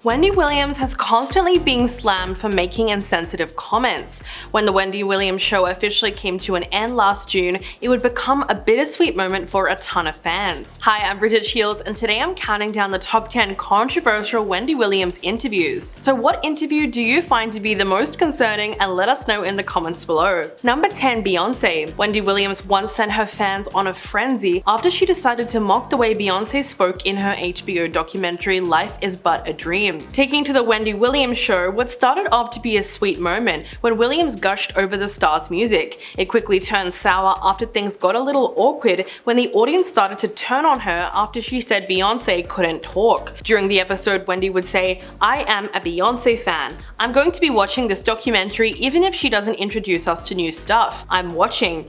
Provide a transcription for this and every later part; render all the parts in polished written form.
Wendy Williams has constantly been slammed for making insensitive comments. When the Wendy Williams show officially came to an end last June, it would become a bittersweet moment for a ton of fans. Hi, I'm British Heels, and today I'm counting down the top 10 controversial Wendy Williams interviews. So what interview do you find to be the most concerning, and let us know in the comments below. Number 10. Beyonce. Wendy Williams once sent her fans on a frenzy after she decided to mock the way Beyonce spoke in her HBO documentary Life is But a Dream. Taking to the Wendy Williams show, what started off to be a sweet moment when Williams gushed over the star's music. It quickly turned sour after things got a little awkward when the audience started to turn on her after she said Beyonce couldn't talk. During the episode, Wendy would say, "I am a Beyonce fan. I'm going to be watching this documentary even if she doesn't introduce us to new stuff. I'm watching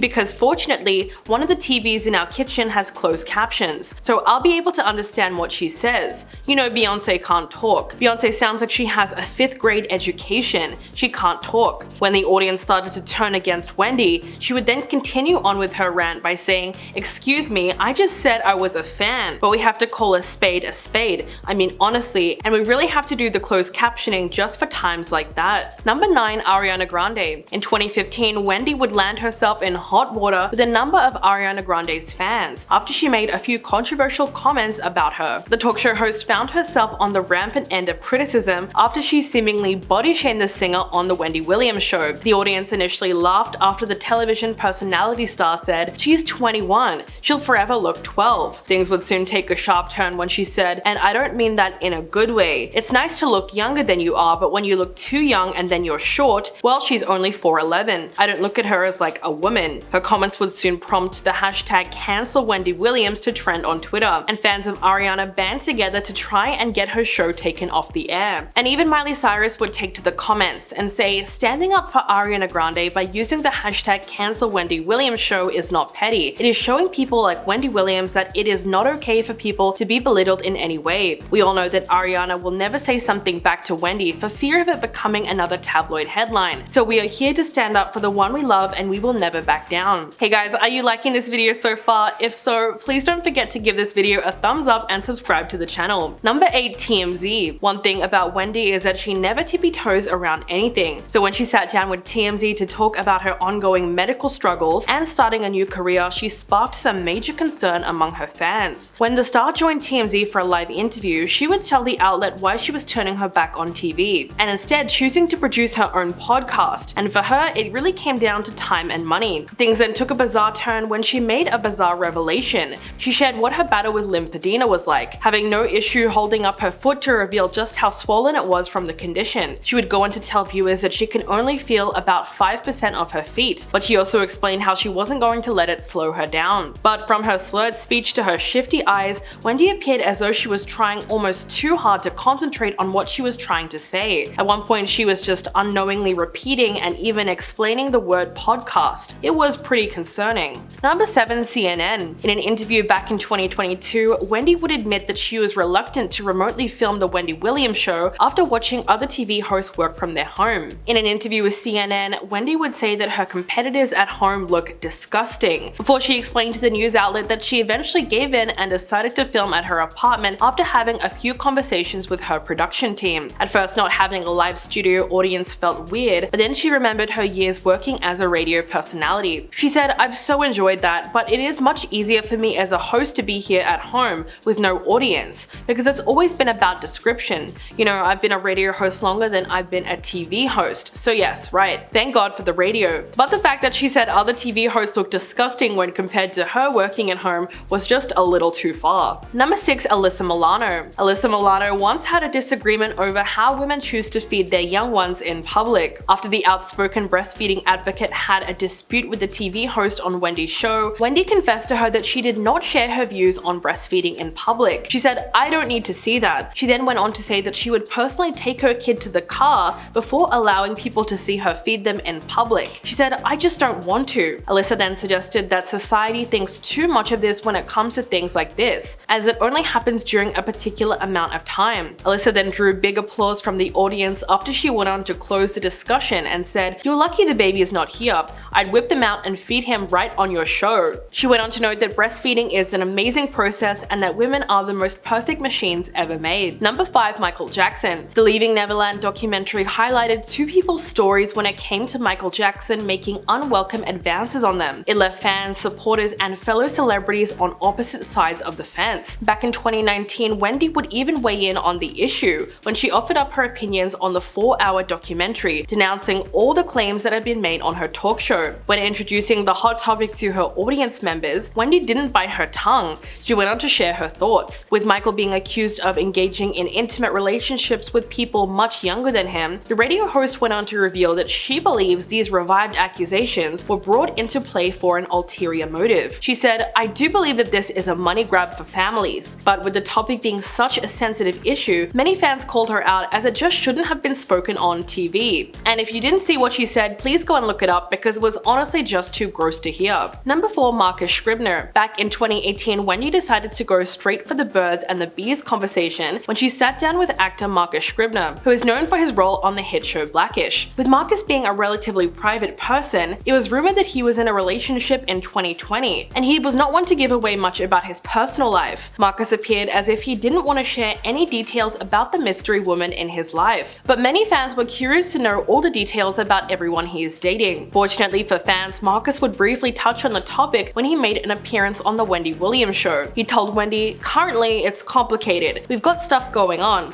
because fortunately, one of the TVs in our kitchen has closed captions, so I'll be able to understand what she says. You know, Beyonce can't talk. Beyonce sounds like she has a 5th grade education. She can't talk." When the audience started to turn against Wendy, she would then continue on with her rant by saying, "Excuse me, I just said I was a fan, but we have to call a spade a spade. I mean, honestly, and we really have to do the closed captioning just for times like that." Number 9. Ariana Grande. In 2015, Wendy would land herself in hot water with a number of Ariana Grande's fans after she made a few controversial comments about her. The talk show host found herself on the rampant end of criticism after she seemingly body-shamed the singer on the Wendy Williams show. The audience initially laughed after the television personality star said, "She's 21, she'll forever look 12. Things would soon take a sharp turn when she said, "And I don't mean that in a good way. It's nice to look younger than you are, but when you look too young and then you're short, well, she's only 4'11". I don't look at her as like a woman." Her comments would soon prompt the hashtag cancel Wendy Williams to trend on Twitter, and fans of Ariana band together to try and get her show taken off the air. And even Miley Cyrus would take to the comments and say, "Standing up for Ariana Grande by using the hashtag cancel Wendy Williams show is not petty. It is showing people like Wendy Williams that it is not okay for people to be belittled in any way. We all know that Ariana will never say something back to Wendy for fear of it becoming another tabloid headline. So we are here to stand up for the one we love, and we will never back down." Hey guys, are you liking this video so far? If so, please don't forget to give this video a thumbs up and subscribe to the channel. Number 8. TMZ. One thing about Wendy is that she never tippy-toes around anything. So when she sat down with TMZ to talk about her ongoing medical struggles and starting a new career, she sparked some major concern among her fans. When the star joined TMZ for a live interview, she would tell the outlet why she was turning her back on TV, and instead choosing to produce her own podcast. And for her, it really came down to time and money. Things then took a bizarre turn when she made a bizarre revelation. She shared what her battle with lymphedema was like, having no issue holding up her foot to reveal just how swollen it was from the condition. She would go on to tell viewers that she can only feel about 5% of her feet, but she also explained how she wasn't going to let it slow her down. But from her slurred speech to her shifty eyes, Wendy appeared as though she was trying almost too hard to concentrate on what she was trying to say. At one point, she was just unknowingly repeating and even explaining the word podcast. It was pretty concerning. Number 7. CNN. In an interview back in 2022, Wendy would admit that she was reluctant to remotely film the Wendy Williams show after watching other TV hosts work from their home. In an interview with CNN, Wendy would say that her competitors at home look disgusting, before she explained to the news outlet that she eventually gave in and decided to film at her apartment after having a few conversations with her production team. At first, not having a live studio audience felt weird, but then she remembered her years working as a radio personality. She said, "I've so enjoyed that, but it is much easier for me as a host to be here at home with no audience, because it's always been about description. You know, I've been a radio host longer than I've been a TV host. So yes, right, thank God for the radio." But the fact that she said other TV hosts look disgusting when compared to her working at home was just a little too far. Number 6. Alyssa Milano. Alyssa Milano once had a disagreement over how women choose to feed their young ones in public. After the outspoken breastfeeding advocate had a dispute with the TV host on Wendy's show, Wendy confessed to her that she did not share her views on breastfeeding in public. She said, "I don't need to see that." She then went on to say that she would personally take her kid to the car before allowing people to see her feed them in public. She said, "I just don't want to." Alyssa then suggested that society thinks too much of this when it comes to things like this, as it only happens during a particular amount of time. Alyssa then drew big applause from the audience after she went on to close the discussion and said, "You're lucky the baby is not here. I'd whip them out and feed him right on your show." She went on to note that breastfeeding is an amazing process and that women are the most perfect machines ever made. made. Number 5. Michael Jackson. The Leaving Neverland documentary highlighted two people's stories when it came to Michael Jackson making unwelcome advances on them. It left fans, supporters, and fellow celebrities on opposite sides of the fence. Back in 2019, Wendy would even weigh in on the issue when she offered up her opinions on the 4-hour documentary, denouncing all the claims that had been made on her talk show. When introducing the hot topic to her audience members, Wendy didn't bite her tongue. She went on to share her thoughts. With Michael being accused of engaging in intimate relationships with people much younger than him, the radio host went on to reveal that she believes these revived accusations were brought into play for an ulterior motive. She said, "I do believe that this is a money grab for families, but with the topic being such a sensitive issue, many fans called her out as it just shouldn't have been spoken on TV. And if you didn't see what she said, please go and look it up because it was honestly just too gross to hear." Number 4. Marcus Scribner. Back in 2018, Wendy decided to go straight for the birds and the bees conversation when she sat down with actor Marcus Scribner, who is known for his role on the hit show Blackish. With Marcus being a relatively private person, it was rumored that he was in a relationship in 2020, and he was not one to give away much about his personal life. Marcus appeared as if he didn't want to share any details about the mystery woman in his life, but many fans were curious to know all the details about everyone he is dating. Fortunately for fans, Marcus would briefly touch on the topic when he made an appearance on the Wendy Williams show. He told Wendy, "Currently, it's complicated. We've got stuff going on.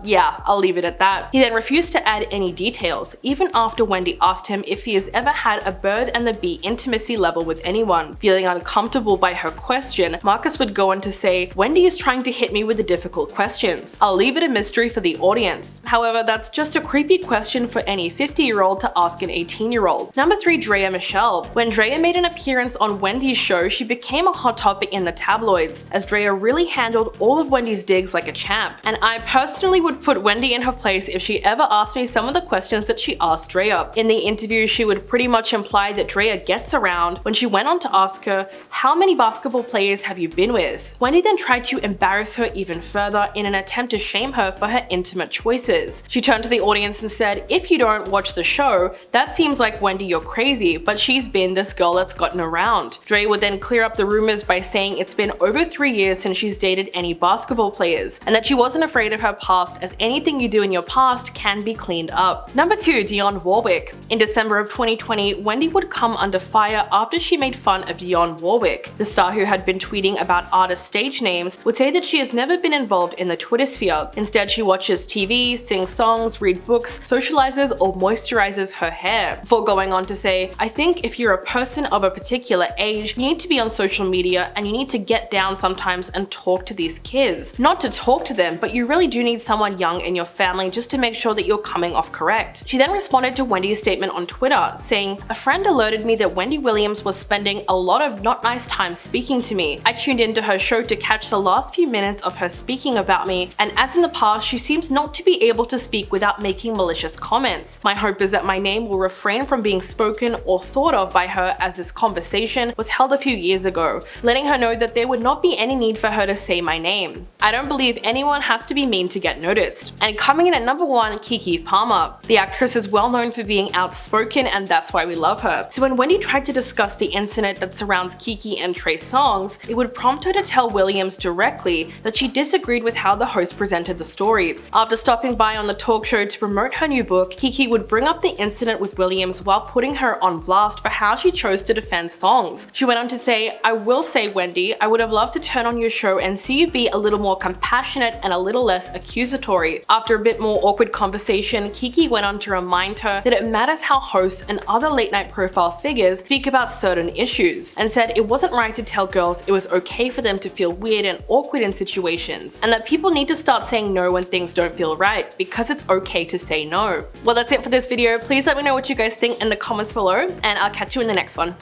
Yeah, I'll leave it at that." He then refused to add any details, even after Wendy asked him if he has ever had a bird and the bee intimacy level with anyone. Feeling uncomfortable by her question, Marcus would go on to say, "Wendy is trying to hit me with the difficult questions. I'll leave it a mystery for the audience." However, that's just a creepy question for any 50-year-old to ask an 18-year-old. Number 3. Draya Michele. When Draya made an appearance on Wendy's show, she became a hot topic in the tabloids, as Draya really handled all of Wendy's digs like a champ. And I personally would put Wendy in her place if she ever asked me some of the questions that she asked Draya. In the interview, she would pretty much imply that Draya gets around when she went on to ask her, "How many basketball players have you been with?" Wendy then tried to embarrass her even further in an attempt to shame her for her intimate choices. She turned to the audience and said, "If you don't watch the show, that seems like Wendy, you're crazy, but she's been this girl that's gotten around." Draya would then clear up the rumors by saying it's been over 3 years since she's dated any basketball players, and that she wasn't afraid of her past as anything you do in your past can be cleaned up. Number 2. Dionne Warwick. In December of 2020, Wendy would come under fire after she made fun of Dionne Warwick. The star, who had been tweeting about artist stage names, would say that she has never been involved in the Twitter sphere. Instead, she watches TV, sings songs, reads books, socializes, or moisturizes her hair. Before going on to say, "I think if you're a person of a particular age, you need to be on social media and you need to get down sometimes and talk to these kids. Not to talk to them, but you really do need someone young in your family just to make sure that you're coming off correct." She then responded to Wendy's statement on Twitter, saying, "A friend alerted me that Wendy Williams was spending a lot of not nice time speaking to me. I tuned into her show to catch the last few minutes of her speaking about me, and as in the past, she seems not to be able to speak without making malicious comments. My hope is that my name will refrain from being spoken or thought of by her, as this conversation was held a few years ago, letting her know that there would not be any need for her to say my name. I don't believe anyone has to be mean to get noticed." And coming in at number 1, Keke Palmer. The actress is well known for being outspoken, and that's why we love her. So when Wendy tried to discuss the incident that surrounds Keke and Trey's songs, it would prompt her to tell Williams directly that she disagreed with how the host presented the story. After stopping by on the talk show to promote her new book, Keke would bring up the incident with Williams while putting her on blast for how she chose to defend songs. She went on to say, "I will say, Wendy, I would have loved to turn on your show and see you be a little more compassionate and a little less accusatory." After a bit more awkward conversation, Keke went on to remind her that it matters how hosts and other late night profile figures speak about certain issues, and said it wasn't right to tell girls it was okay for them to feel weird and awkward in situations, and that people need to start saying no when things don't feel right, because it's okay to say no. Well, that's it for this video. Please let me know what you guys think in the comments below, and I'll catch you in the next one.